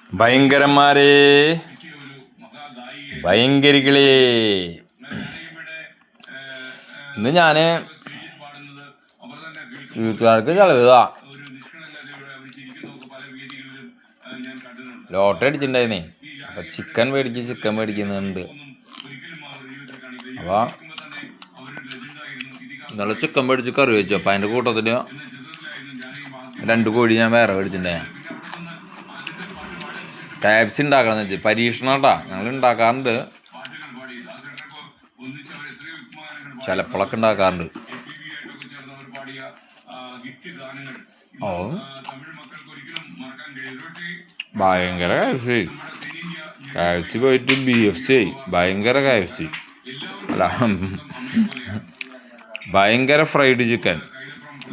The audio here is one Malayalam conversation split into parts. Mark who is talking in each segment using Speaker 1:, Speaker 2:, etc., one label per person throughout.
Speaker 1: ഭയങ്കരന്മാരെ, ഭയങ്കരികളേ, ഇന്ന് ഞാന് വീട്ടുകാർക്ക് ചെലവാ ലോട്ടറി അടിച്ചിട്ടുണ്ടായിരുന്നേ. അപ്പൊ ചിക്കൻ മേടിക്കുന്നുണ്ട്. അപ്പൊ ഇന്നലെ ചിക്കൻ മേടിച്ച് കറി വെച്ചു. അപ്പൊ അതിന്റെ കൂട്ടത്തില് 2 കോഴി ഞാൻ വേറെ മേടിച്ചിട്ടുണ്ടേ. ടാബ്സ് ഉണ്ടാക്കണം വെച്ച് പരീക്ഷണം കേട്ടാ. ഞങ്ങൾ ഉണ്ടാക്കാറുണ്ട്, ചിലപ്പോഴൊക്കെ ഉണ്ടാക്കാറുണ്ട്. ഓ ഭയങ്കര KFC പോയിട്ട് BFC ഭയങ്കര KFC അല്ല, ഭയങ്കര ഫ്രൈഡ് ചിക്കൻ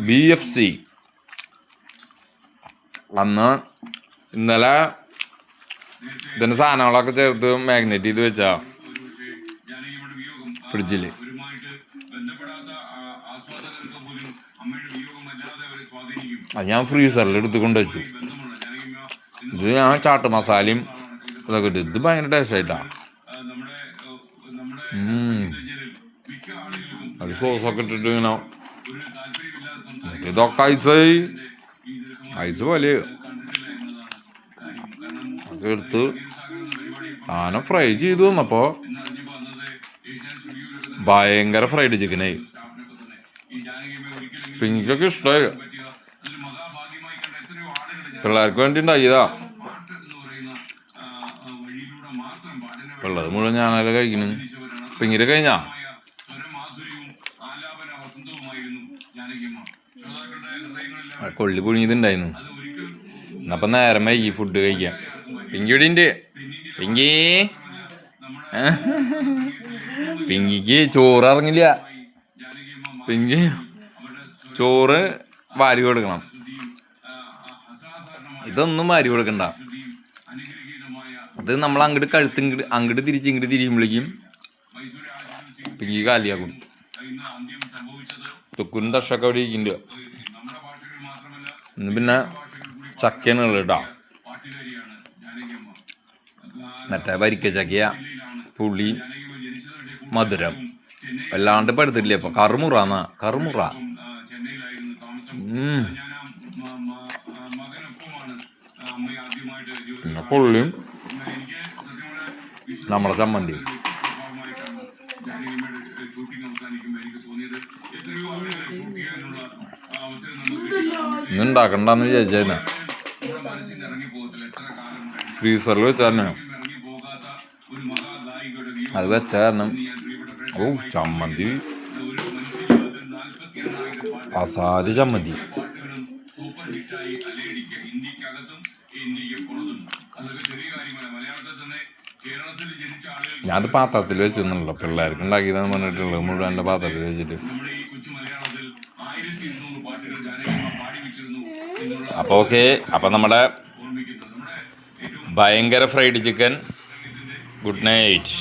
Speaker 1: BFC. ഇന്നലെ ഇതിൻ്റെ സാധനങ്ങളൊക്കെ ചേർത്ത് മാഗ്നേറ്റ് ചെയ്ത് വെച്ചാ ഫ്രിഡ്ജില്. അത് ഞാൻ ഫ്രീസറിൽ എടുത്ത് കൊണ്ടുവച്ചു. ഇത് ഞാൻ ചാട്ട് മസാലയും ഇതൊക്കെ ഇട്ട്. ഇത് ഭയങ്കര ടേസ്റ്റ് ആയിട്ടാ. അത് സോസൊക്കെ ഇട്ടിട്ട് ഇങ്ങനെ ഇതൊക്കെ ഐസ് പോലെ എടുത്ത് സാധനം ഫ്രൈ ചെയ്തു വന്നപ്പോ ഭയങ്കര ഫ്രൈഡ് ചിക്കനായി. പിങ്കിക്കൊക്കെ ഇഷ്ടമായി. പിള്ളേർക്ക് വേണ്ടി ഉണ്ടാക്കിയതാ. പിള്ളേർ മുഴുവൻ ഞാനല്ല കഴിക്കണ്. പിങ്കിയുടെ കഴിഞ്ഞാ കൊള്ളി പുഴുങ്ങിയതുണ്ടായിരുന്നു. എന്നപ്പം നേരം വൈകി ഫുഡ് കഴിക്കാം. പിങ്കി ഇവിടെ ഉണ്ട്. പിങ്കിക്ക് ചോറ് ഇറങ്ങില്ല. പിങ്കി ചോറ് വാരി കൊടുക്കണം. ഇതൊന്നും വാരി കൊടുക്കണ്ട. അത് നമ്മൾ അങ്ങോട്ട് തിരിയുമ്പോഴേക്കും പിങ്കി കാലിയാക്കും. തുക്കുനും തഷൊക്കെ അവിടെ ഇരിക്കുന്നുണ്ട്. ഇന്ന് പിന്നെ ചക്കയാണ് കേട്ടോ. മറ്റേ വരിക്ക ചക്കയ, പുളി, മധുരം വല്ലാണ്ട് പടുത്തിട്ടില്ലേ. ഇപ്പൊ കറുമുറ പിന്നെ പുള്ളിയും നമ്മളെ ചമ്മന്തി. ഇന്ന് ഉണ്ടാക്കണ്ടെന്ന് വിചാരിച്ചാ ഫ്രീസറിൽ വെച്ചാൽ അത് വെച്ച കാരണം ചമ്മന്തി അസാധ്യ ചമ്മന്തി. ഞാനത് പാത്രത്തിൽ വെച്ചൊന്നുമല്ലോ, പിള്ളേർക്ക് ഉണ്ടാക്കിയതെന്ന് പറഞ്ഞിട്ടുള്ളത് മുഴുവൻ എൻ്റെ പാത്രത്തിൽ വെച്ചിട്ട്. അപ്പോൾ ഓക്കെ. അപ്പം നമ്മുടെ ഭയങ്കര ഫ്രൈഡ് ചിക്കൻ. Good night.